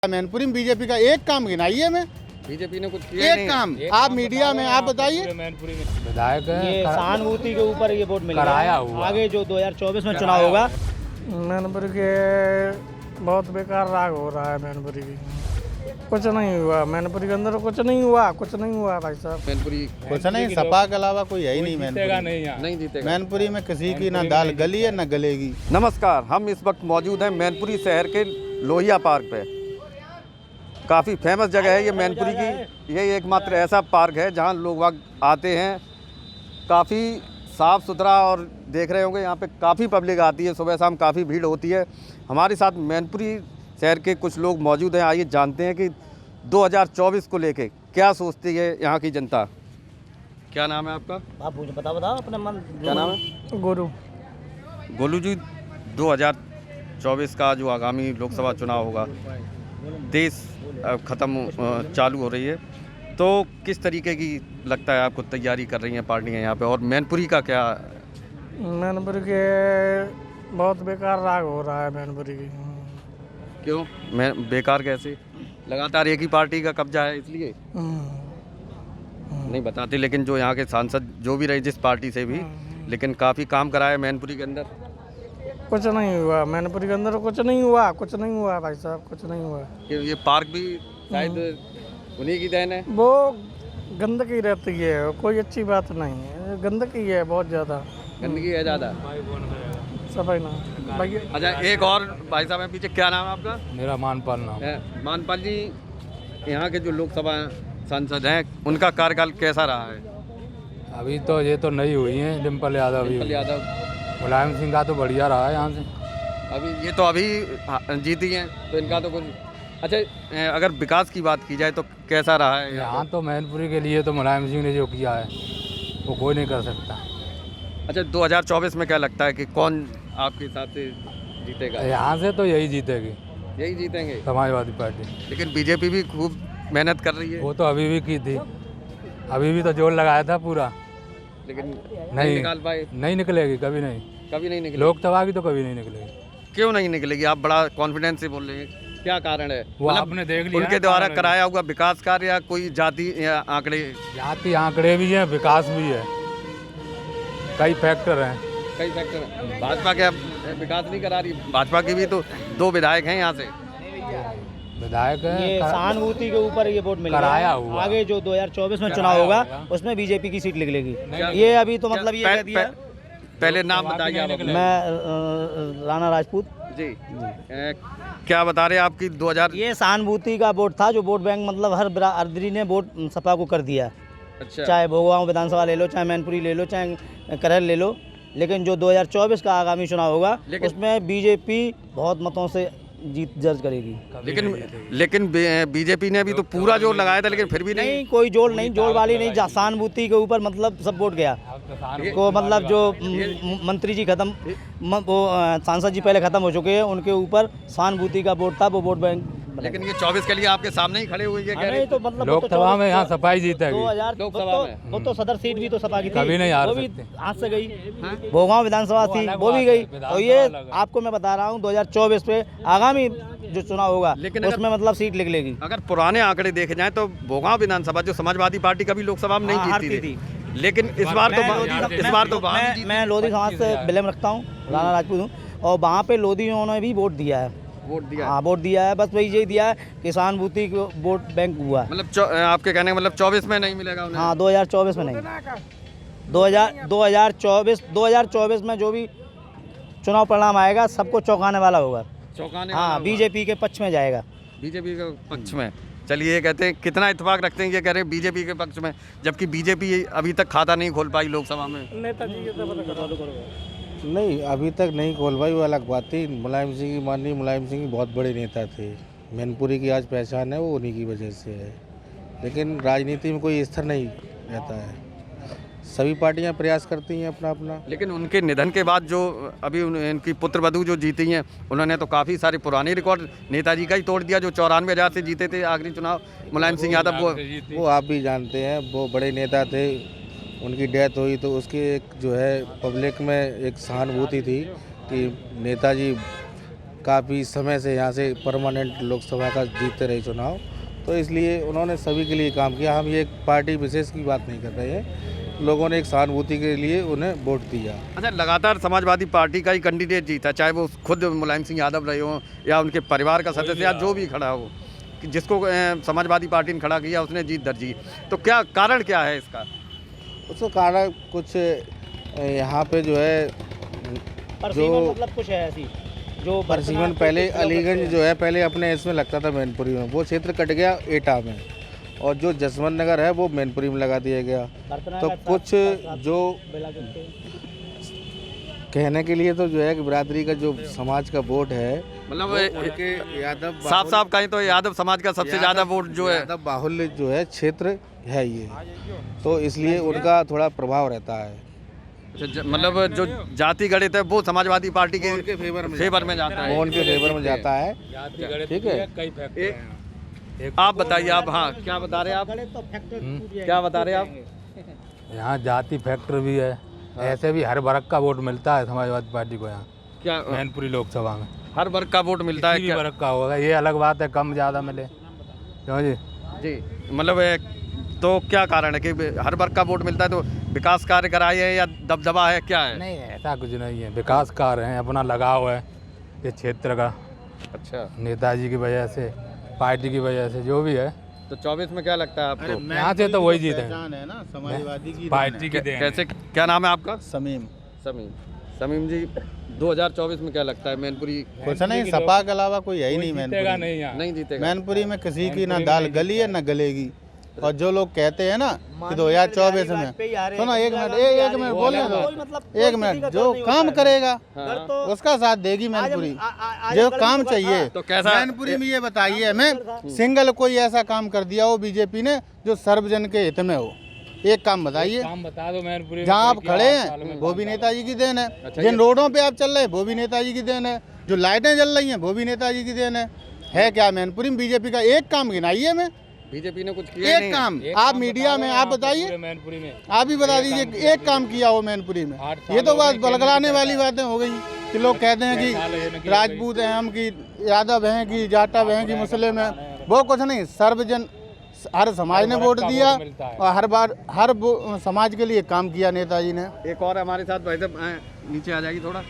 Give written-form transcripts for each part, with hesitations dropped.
मैनपुरी में बीजेपी का एक काम गिनाइए में, बीजेपी ने कुछ किया एक काम आप मीडिया में आप बताइए। मैनपुरी में विधायक ये सहानुभूति के ऊपर ये वोट मिलेगा। कराया हुआ। आगे जो 2024 में चुनाव होगा, मैनपुरी के बहुत बेकार राग हो रहा है। मैनपुरी की कुछ नहीं हुआ, मैनपुरी के अंदर कुछ नहीं हुआ भाई साहब। मैनपुरी कुछ नहीं, सपा के अलावा कोई है ही नहीं जीतेगा मैनपुरी। नहीं यहाँ। नहीं जीतेगा। मैनपुरी में किसी की ना दाल गली है ना गलेगी। नमस्कार, हम इस वक्त मौजूद हैं मैनपुरी शहर के लोहिया पार्क पे। काफ़ी फेमस जगह है ये मैनपुरी की। ये एकमात्र ऐसा पार्क है जहाँ लोग वहाँ आते हैं। काफ़ी साफ़ सुथरा, और देख रहे होंगे यहाँ पे काफ़ी पब्लिक आती है, सुबह शाम काफ़ी भीड़ होती है। हमारे साथ मैनपुरी शहर के कुछ लोग मौजूद हैं। आइए जानते हैं कि 2024 को लेके क्या सोचती है यहाँ की जनता। क्या नाम है आपका? आप बताओ अपने मन। क्या नाम है? गुरु गोलू जी, 2024 का जो आगामी लोकसभा चुनाव होगा, देश चालू हो रही है, तो किस तरीके की लगता है आपको तैयारी कर रही हैं पार्टियां यहाँ पे, और मैनपुरी का क्या? मैनपुरी के बहुत बेकार राग हो रहा है। मैनपुरी की क्यों मैं बेकार कैसे? लगातार एक ही पार्टी का कब्जा है इसलिए नहीं बताते, लेकिन जो यहाँ के सांसद जो भी रहे जिस पार्टी से भी, लेकिन काफ़ी काम कराया मैनपुरी के अंदर। कुछ नहीं हुआ, मैनपुरी के अंदर कुछ नहीं हुआ भाई साहब, कुछ नहीं हुआ। ये पार्क भी शायद उन्हीं की देन है। वो गंदगी रहती है, कोई अच्छी बात नहीं है। गंदगी है बहुत ज़्यादा, गंदगी है ज़्यादा। सफाई ना भाई। अच्छा, एक और भाई साहब है पीछे, क्या नाम है आपका? मेरा मानपाल नाम। है मानपाल जी, यहाँ के जो लोकसभा सांसद हैं उनका कार्यकाल कैसा रहा है? अभी तो ये तो नहीं हुई है, डिम्पल यादव भी। डिम्पल यादव, मुलायम सिंह का तो बढ़िया रहा है यहाँ से। अभी ये तो अभी जीती हैं, तो इनका तो कुछ। अच्छा, अगर विकास की बात की जाए तो कैसा रहा है यहाँ तो मैनपुरी के लिए तो मुलायम सिंह ने जो किया है वो कोई नहीं कर सकता। अच्छा, 2024 में क्या लगता है कि कौन आपके हिसाब से जीतेगा? यहाँ से तो यही जीतेगी, यही जीतेंगे, समाजवादी पार्टी। लेकिन बीजेपी भी खूब मेहनत कर रही है। वो तो अभी भी की थी, अभी भी तो जोर लगाया था पूरा, लेकिन नहीं निकाल पाए। नहीं निकलेगी, कभी नहीं। कभी नहीं निकलेगी। लोकसभा की तो कभी नहीं निकलेगी। क्यों नहीं निकलेगी? आप बड़ा कॉन्फिडेंस से बोल रहे हैं, क्या कारण है? वो आपने देख लिया उनके ना, द्वारा कारण कराया हुआ विकास कार्य या कोई जाति या आंकड़े? जाति आंकड़े भी हैं, विकास भी है, कई फैक्टर हैं। कई फैक्टर हैं। भाजपा क्या विकास नहीं करा रही? भाजपा की भी तो 2 विधायक हैं यहाँ से। विधायक ये सहानुभूति के ऊपर ये वोट मिलेगा। कराया हुआ। आगे जो 2024 में चुनाव होगा उसमें बीजेपी की सीट निकलेगी। ये अभी तो मतलब ये कह दिया। पहले नाम बताइए आप अपना। मैं राणा राजपूत जी। क्या बता रहे हैं आपकी 2000? ये सहानुभूति का वोट था, जो वोट बैंक मतलब हर बिरादरी ने वोट सपा को कर दिया। अच्छा, चाहे भोगांव विधानसभा ले लो, चाहे मैनपुरी ले लो, चाहे करहल ले लो, लेकिन जो 2024 का आगामी चुनाव होगा उसमें बीजेपी बहुत मतों से जीत दर्ज करेगी। लेकिन बीजेपी ने भी तो पूरा जोर लगाया था, लेकिन फिर भी नहीं। कोई जोड़ नहीं, जोड़ वाली नहीं। सहानुभूति के ऊपर मतलब सब वोट गया को, मतलब जो मंत्री जी खत्म, वो सांसद जी पहले खत्म हो चुके हैं, उनके ऊपर सहानुभूति का वोट था, वो वोट बैंक। लेकिन ये 24 के लिए आपके सामने ही खड़े हुए हैं। नहीं तो मतलब लोकसभा में यहाँ सफाई जीतेगी। 2000 लोकसभा में वो तो सदर सीट भी तो सपा की थी, कभी नहीं हार वो भी सकते। हाथ से गई। भोगांव विधानसभा थी, वो भी गई। तो ये आपको मैं बता रहा हूँ 2024 पे आगामी जो चुनाव होगा उसमें मतलब सीट निकलेगी। अगर पुराने आंकड़े देखे जाएं तो भोगांव विधानसभा जो समाजवादी पार्टी कभी लोकसभा में नहीं जीती थी, लेकिन इस बार तो मैं लोधी समाज से बिलोंग रखता हूँ, राणा राजपूत हूँ, और वहाँ पे लोधियों ने भी वोट दिया है। हाँ, वोट दिया है। बस वही यही दिया है कि सहानुभूति को वोट बैंक हुआ। मतलब आपके कहने का मतलब 24 में नहीं मिलेगा उन्हें? हाँ, 2024 में नहीं। 2024 में जो भी चुनाव परिणाम आएगा सबको चौंकाने वाला होगा। चौंकाने? हाँ, बीजेपी के पक्ष में जाएगा। बीजेपी के पक्ष में। चलिए, ये कहते हैं कितना इत्तेफाक रखते हैं, ये कह रहे हैं बीजेपी के पक्ष में, जबकि बीजेपी अभी तक खाता नहीं खोल पाई लोकसभा में। नहीं, अभी तक नहीं खोल पाई, वो अलग बात थी। मुलायम सिंह की माननीय मुलायम सिंह बहुत बड़े नेता थे। मैनपुरी की आज पहचान है वो उन्हीं की वजह से है, लेकिन राजनीति में कोई स्थिर नहीं रहता है। सभी पार्टियां प्रयास करती हैं अपना अपना। लेकिन उनके निधन के बाद जो अभी इनकी पुत्रवधू जो जीती हैं, उन्होंने तो काफ़ी सारे पुराने रिकॉर्ड नेताजी का ही तोड़ दिया। जो 94,000 से जीते थे आखिरी चुनाव मुलायम सिंह यादव, वो आप भी जानते हैं, वो बड़े नेता थे। उनकी डेथ हुई तो उसकी एक जो है पब्लिक में एक सहानुभूति थी कि नेताजी काफ़ी समय से यहाँ से परमानेंट लोकसभा का जीतते रहे चुनाव, तो इसलिए उन्होंने सभी के लिए काम किया। हम ये एक पार्टी विशेष की बात नहीं कर रहे हैं, लोगों ने एक सहानुभूति के लिए उन्हें वोट दिया। अच्छा, लगातार समाजवादी पार्टी का ही कैंडिडेट जीता, चाहे वो खुद मुलायम सिंह यादव रहे हों या उनके परिवार का सदस्य या जो भी खड़ा हो, कि जिसको समाजवादी पार्टी ने खड़ा किया उसने जीत दर्ज की। तो क्या कारण क्या है इसका? उसका कारण कुछ यहाँ पे जो है परसीमन मतलब कुछ है ऐसी जो परसीमन पहले अलीगंज जो है पहले अपने इसमें लगता था मैनपुरी में, वो क्षेत्र कट गया एटा में, और जो जसवंत नगर है वो मैनपुरी में लगा दिया गया। तो कुछ जो कहने के लिए तो जो है कि बिरादरी का जो समाज का वोट है, मतलब उनके यादव साफ कहें तो यादव समाज का सबसे ज़्यादा वोट जो है यादव बाहुल्य जो है क्षेत्र है ये, तो इसलिए उनका थोड़ा प्रभाव रहता है। मतलब जो जाति गणित है वो समाजवादी पार्टी के उनके फेवर में जाता है, वो उनके फेवर में जाता है। ठीक है, आप बताइए, आप हाँ क्या बता रहे हैं आप? क्या बता रहे हैं आप? यहाँ जाति फैक्टर भी है, ऐसे भी हर वर्ग का वोट मिलता है समाजवादी पार्टी को यहाँ क्या मैनपुरी लोकसभा में। हर वर्ग का वोट मिलता है? किसी भी क्या वर्ग का होगा, ये अलग बात है कम ज़्यादा मिले, क्यों जी? जी, मतलब तो क्या कारण है कि हर वर्ग का वोट मिलता है? तो विकास कार्य कराए हैं या दबदबा है, क्या है? नहीं, ऐसा कुछ नहीं है, विकास कार्य है, अपना लगाव है इस क्षेत्र का, अच्छा, नेताजी की वजह से, पार्टी की वजह से, जो भी है। तो 24 में क्या लगता है आपको? यहाँ से तो वही जीते है ना, समाजवादी की पार्टी के देन है। कैसे, क्या नाम है आपका? समीम। समीम जी, 2024 में क्या लगता है मैनपुरी कुछ नहीं, सपा के अलावा कोई है ही नहीं जीतेगा मैनपुरी। नहीं यहाँ। नहीं जीतेगा? मैनपुरी में किसी की ना दाल गली है ना गलेगी। और जो लोग कहते हैं ना कि 2024 में, सुनो एक मिनट बोलने दो, एक मिनट, जो काम करेगा उसका साथ देगी मैनपुरी, जो काम चाहिए। तो कैसा मैनपुरी में ये बताइए हमें, सिंगल कोई ऐसा काम कर दिया हो बीजेपी ने जो सर्वजन के हित में हो, एक काम बताइए। काम बता दो मैनपुरी। जहाँ आप खड़े हैं वो भी नेताजी की देन है, जिन रोडों पे आप चल रहे हैं वो भी नेताजी की देन है, जो लाइटें जल रही हैं वो भी नेताजी की देन है क्या मैनपुरी में बीजेपी का एक काम गिनाइए में? बीजेपी ने कुछ किया एक काम आप मीडिया में आप बताइए, मैनपुरी में आप ही बता दीजिए एक काम किया हो मैनपुरी में। ये तो बात बलगलाने वाली बातें हो गई कि लोग कहते हैं कि राजपूत हैं हम, कि यादव हैं, कि जाटव हैं, कि मुस्लिम हैं, वो कुछ नहीं, सर्वजन हर समाज ने वोट दिया और हर बार हर समाज के लिए काम किया नेताजी ने। एक और हमारे साथ भाई साहब नीचे आ जाएगी थोड़ा,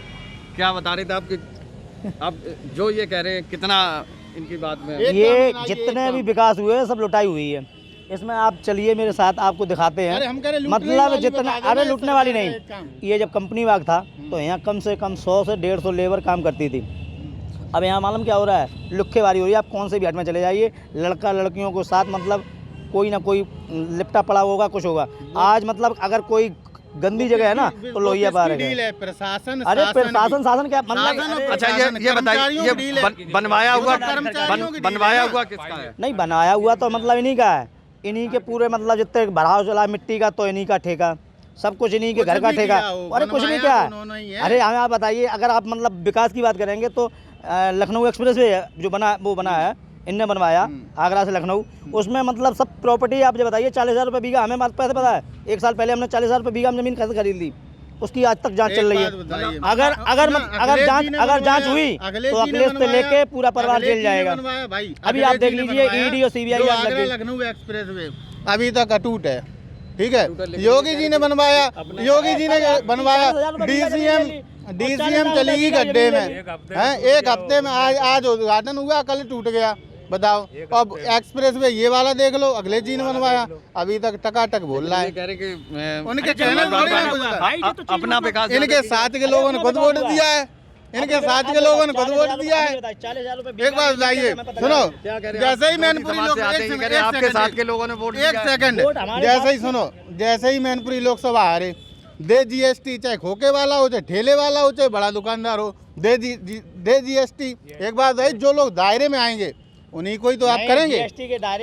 क्या बता रहे थे आप कि आप जो ये कह रहे हैं कितना इनकी बात में ये जितने भी विकास हुए हैं सब लुटाई हुई है। इसमें आप चलिए मेरे साथ, आपको दिखाते हैं। मतलब जितना, अरे लूटने वाली नहीं, ये जब कंपनी बाग था तो यहाँ कम से कम 100 से 150 लेबर काम करती थी। अब यहाँ मालूम क्या हो रहा है, लुक्खेबारी हो रही है। आप कौन से भी हट में चले जाइए, लड़का लड़कियों को साथ मतलब कोई ना कोई लिपटा पड़ा होगा, कुछ होगा। आज मतलब अगर कोई गंदी जगह है ना तो लोहिया पार है। प्रशासन, अरे प्रशासन क्या मतलब? अच्छा ये बताइए, ये बनवाया हुआ किसका है? नहीं बनाया हुआ तो मतलब इन्हीं का है, इन्हीं के पूरे मतलब जितने भराव चला मिट्टी का तो इन्हीं का ठेका, सब कुछ इन्हीं के घर का ठेका। अरे कुछ भी क्या है, अरे हमें आप बताइए, अगर आप मतलब विकास की बात करेंगे तो लखनऊ एक्सप्रेस वे जो बना है इनने बनवाया, आगरा से लखनऊ, उसमें मतलब सब प्रॉपर्टी आप जो बताइए 40,000 रुपये बीघा। हमें पैसे पता है, 1 साल पहले हमने 40,000 रुपये बीघा ज़मीन कैसे खरीद ली, उसकी आज तक जांच चल रही है। अगर जांच हुई तो अखिलेश से लेके पूरा परिवार जेल जाएगा। अभी आप देख लीजिए ईडी और सीबीआई लखनऊ एक्सप्रेस वे अभी तक अटूट है। ठीक है, योगी जी ने बनवाया, डीसीएम चलेगी गड्ढे में है। एक हफ्ते में आज उद्घाटन हुआ, कल टूट गया, बताओ। अब एक्सप्रेस वे ये वाला देख लो, अखिलेश जी ने बनवाया, अभी तक टकाटक बोल रहा है। कह रहे कि उनके कहने अपना विकास, इनके साथ के लोगों ने खुद वोट दिया है, इनके साथ के लोगों ने खुद वोट दिया है। एक बात बताइए, सुनो, जैसे ही मैनपुरी लोग आपके साथ के लोगों ने वोट दिया, एक सेकंड, जैसे ही सुनो, जैसे ही मैनपुरी लोकसभा हारे, दे जीएसटी, चाहे खोके वाला हो, चाहे ठेले वाला हो, चाहे बड़ा दुकानदार हो, दे जीएसटी। एक बात है, जो लोग दायरे में आएंगे उन्हीं को ही तो आप करेंगे,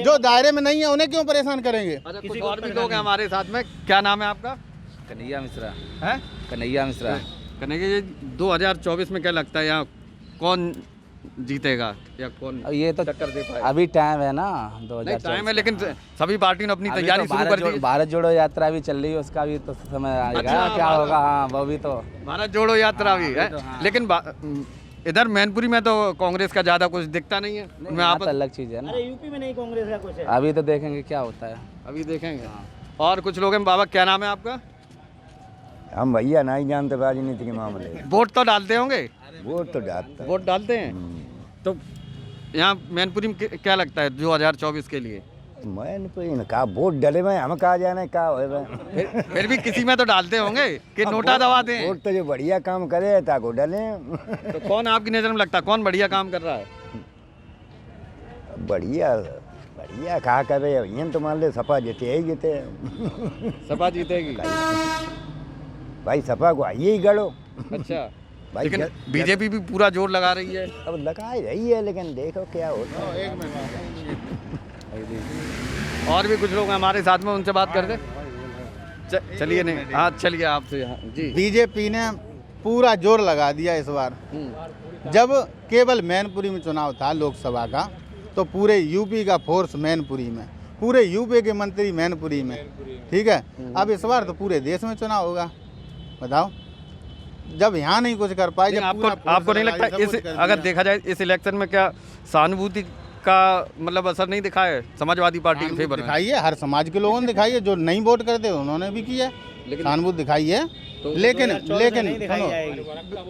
जो दायरे में नहीं है उन्हें क्यों परेशान करेंगे? अच्छा, कुछ और भी लोग हैं हमारे साथ में। क्या नाम है आपका? कन्हैया मिश्रा है। कन्हैया मिश्रा। कन्हैया जी, 2024 में क्या लगता है यहाँ कौन जीतेगा या कौन ये तो टक्कर दे पाएगा? अभी टाइम है ना, नहीं 2024 टाइम है, लेकिन सभी पार्टियों ने अपनी अभी तैयारी तो शुरू कर दी। भारत जोड़ो यात्रा भी चल रही है, उसका भी तो समय आएगा। क्या होगा? हाँ, वो भी तो भारत जोड़ो यात्रा भी है, हाँ। लेकिन इधर मैनपुरी में तो कांग्रेस का ज़्यादा कुछ दिखता नहीं है। मैं यहाँ आप तो अलग चीज़ है ना। अरे यूपी में नहीं कांग्रेस का कुछ है। अभी तो देखेंगे क्या होता है। अभी देखेंगे। और कुछ लोग हैं। बाबा क्या नाम है आपका? हम भैया नहीं जानते राजनीति के मामले में। वोट तो डालते होंगे? वोट तो डालता वोट डालते हैं। तो यहाँ मैनपुरी में क्या लगता है 2024 के लिए? मैंने तो कहा वोट डले में हम कहा जाने का होगा। फिर भी किसी में तो डालते होंगे कि नोटा दबाते हैं। वोट तो जो बढ़िया काम करे ताको डले। तो कौन आपकी नज़र में लगता है कौन बढ़िया काम कर रहा है? बढ़िया बढ़िया कहा करे ये तो मान ले सपा जीते ही जीते। सपा जीतेगी। भाई सपा को आइए ही गढ़ो। अच्छा भाई लेकिन बीजेपी भी पूरा जोर लगा रही है। अब लगा ही रही है लेकिन देखो क्या होता है। और भी कुछ लोग हैं हमारे साथ में, उनसे बात करते। चलिए नहीं, हाँ चलिए आपसे। हाँ जी। बीजेपी ने पूरा जोर लगा दिया इस बार। जब केवल मैनपुरी में चुनाव था लोकसभा का, तो पूरे यूपी का फोर्स मैनपुरी में, पूरे यूपी के मंत्री मैनपुरी में, ठीक है। अब इस बार तो पूरे देश में चुनाव होगा। बताओ, जब यहाँ नहीं कुछ कर पाए, जब आपको नहीं लगता इस अगर देखा जाए इस इलेक्शन में क्या सहानुभूति का मतलब असर नहीं दिखा है समाजवादी पार्टी के फेवर में? दिखाई है, हर समाज के लोगों ने दिखाई है। जो नहीं वोट करते उन्होंने भी किया, सहानुभूति दिखाई है। लेकिन सुनो,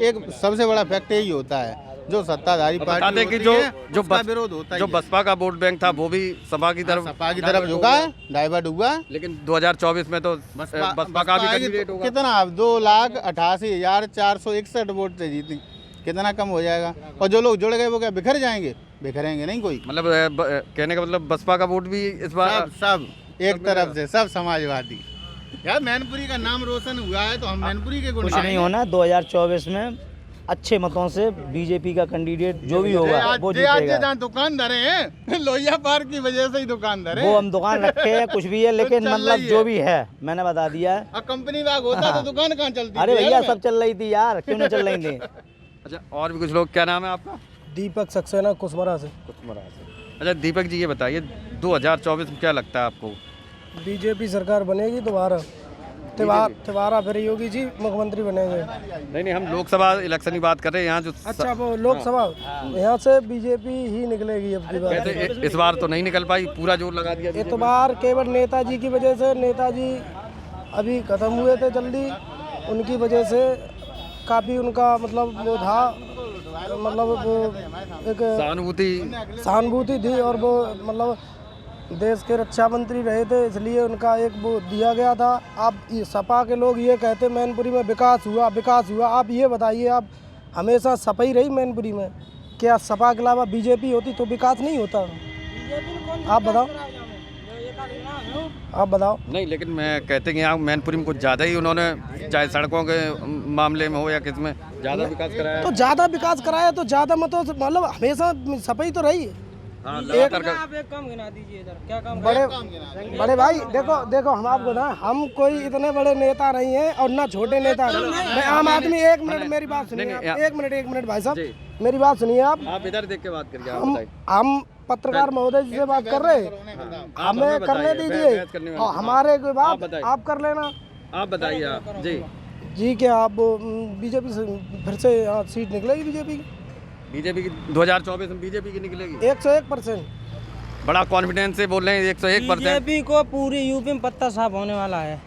एक सबसे बड़ा फैक्ट यही होता है, जो सत्ताधारी पार्टी कि जो विरोध होता है, जो बसपा का वोट बैंक था वो भी सपा की तरफ झुका है, डाइवर्ट हुआ है। लेकिन 2024 में तो बसपा का भी कैंडिडेट होगा। कितना? 2,88,461 वोट से जीती, कितना कम हो जाएगा। और जो लोग जुड़ गए वो क्या बिखर जाएंगे? बिखरेंगे नहीं कोई। मतलब कहने का मतलब बसपा का वोट भी इस बार सब एक तरफ से, सब समाजवादी। यार मैनपुरी का नाम रोशन हुआ है तो हम मैनपुरी के कुछ नहीं होना। 2024 में अच्छे मतों से बीजेपी का कैंडिडेट जो भी होगा वो जीतेगा। दुकान धरे हैं लोहिया पार्क की वजह से ही दुकान धरे। वो हम दुकान रखे हैं, कुछ भी है, लेकिन मतलब जो भी है मैंने बता दिया है। कंपनी बाग होता तो दुकान कहाँ चलती? अरे भैया सब चल रही थी यार, क्यों नहीं चल रही थी? अच्छा और भी कुछ लोग। क्या नाम है आपका? दीपक सक्सेना कुसमरा से। अच्छा दीपक जी ये बताइए 2024 में क्या लगता है आपको? बीजेपी सरकार बनेगी दोबारा, तिवारा फिर योगी जी मुख्यमंत्री बनेंगे। नहीं हम लोकसभा इलेक्शन की बात कर रहे हैं यहाँ जो अच्छा वो लोकसभा यहाँ से बीजेपी ही निकलेगी अब की बार। कहते इस बार तो नहीं निकल पाई, पूरा जोर लगा दिया। इस बार केवल नेताजी की वजह से, नेताजी अभी खत्म हुए थे जल्दी, उनकी वजह से काफ़ी उनका मतलब वो था, मतलब वो एक सहानुभूति थी और वो मतलब देश के रक्षा मंत्री रहे थे, इसलिए उनका एक वो दिया गया था। अब सपा के लोग ये कहते मैनपुरी में विकास हुआ। आप ये बताइए, आप हमेशा सपा ही रही मैनपुरी में, क्या सपा के अलावा बीजेपी होती तो विकास नहीं होता? आप बताओ। नहीं लेकिन मैं कहते हैं यहाँ मैनपुरी में कुछ ज़्यादा ही उन्होंने, चाहे सड़कों के मामले में हो या किस में, ज़्यादा विकास कराया। तो ज़्यादा विकास कराया तो ज़्यादा मतलब हमेशा सपा ही तो रही। आप एक काम गिना दीजिए इधर, क्या काम? बड़े भाई देखो हम आपको ना, हम कोई इतने बड़े नेता नहीं हैं और ना छोटे नेता। मैं आम आदमी, एक मिनट मेरी बात सुनिए, एक मिनट भाई साहब मेरी बात सुनिए। आप इधर देख के बात करिए। हम पत्रकार महोदय जी से बात कर रहे हैं, हमें करने दीजिए। और हमारे कोई बात आप कर लेना। आप बताइए आप जी क्या आप बीजेपी से फिर से यहाँ सीट निकलेगी? बीजेपी की 2024 में बीजेपी की निकलेगी 101%। बड़ा कॉन्फिडेंस से बोल रहे हैं 101%। बीजेपी को पूरी यूपी में पत्ता साफ होने वाला है।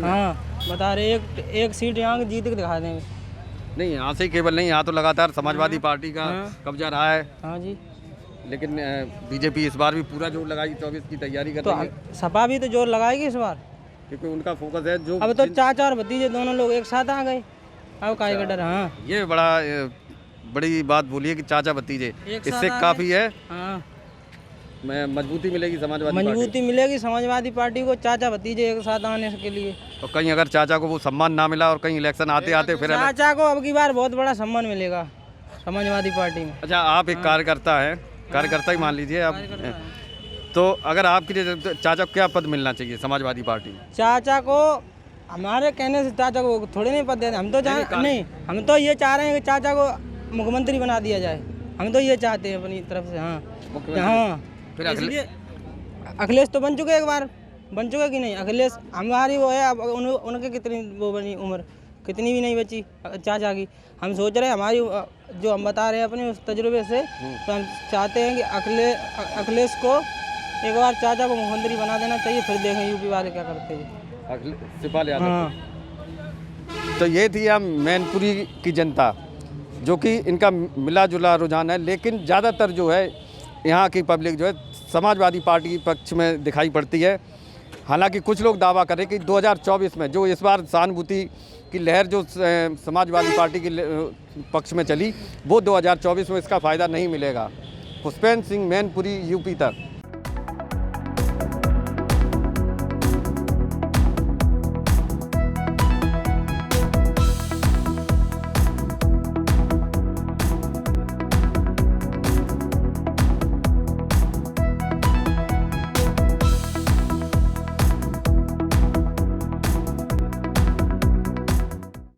हाँ बता रहे, एक सीट यहाँ जीत के दिखा देंगे। नहीं यहाँ से केवल नहीं, यहाँ तो लगातार समाजवादी पार्टी का कब्जा रहा है। हाँ जी, लेकिन बीजेपी इस बार भी पूरा जोर लगाई, 24 की तैयारी कर रही है। सपा भी तो जोर लगाएगी इस बार, क्योंकि उनका फोकस है जो अब तो चाचा और भतीजे दोनों लोग एक साथ आ गए, अब काहे का डर। हाँ ये बड़ी बात बोलिए कि चाचा भतीजे, इससे काफ़ी है। हाँ मजबूती मिलेगी समाजवादी पार्टी को, चाचा भतीजे एक साथ आने के लिए। तो कहीं अगर चाचा को वो सम्मान ना मिला और कहीं इलेक्शन आते फिर चाचा को अब की बार बहुत बड़ा सम्मान मिलेगा समाजवादी पार्टी में। अच्छा आप एक कार्यकर्ता ही मान लीजिए आप, तो अगर आपके चाचा को क्या पद मिलना चाहिए समाजवादी पार्टी में? चाचा को हमारे कहने से चाचा को थोड़े नहीं पद देते, हम तो ये चाह रहे हैं कि चाचा को मुख्यमंत्री बना दिया जाए, हम तो ये चाहते हैं अपनी तरफ से। हाँ फिर इसलिए अखिलेश तो बन चुके कि नहीं? अखिलेश हमारी वो है, अब उनके कितनी वो बनी उम्र, कितनी भी नहीं बची चाचा की। हम सोच रहे हैं हमारी जो हम बता रहे हैं अपने उस तजुर्बे से, तो हम चाहते हैं कि अखिलेश को एक बार चाचा को मुख्यमंत्री बना देना चाहिए, फिर देखें यूपी वाले क्या करते हैं। शिवपाल यादव। हाँ। तो ये थी हम मैनपुरी की जनता, जो कि इनका मिला जुला रुझान है, लेकिन ज़्यादातर जो है यहाँ की पब्लिक जो है समाजवादी पार्टी के पक्ष में दिखाई पड़ती है। हालांकि कुछ लोग दावा करें कि 2024 में जो इस बार सहानुभूति की लहर जो समाजवादी पार्टी के पक्ष में चली, वो 2024 में इसका फ़ायदा नहीं मिलेगा। पुष्पेंद्र सिंह, मैनपुरी, यूपी तक।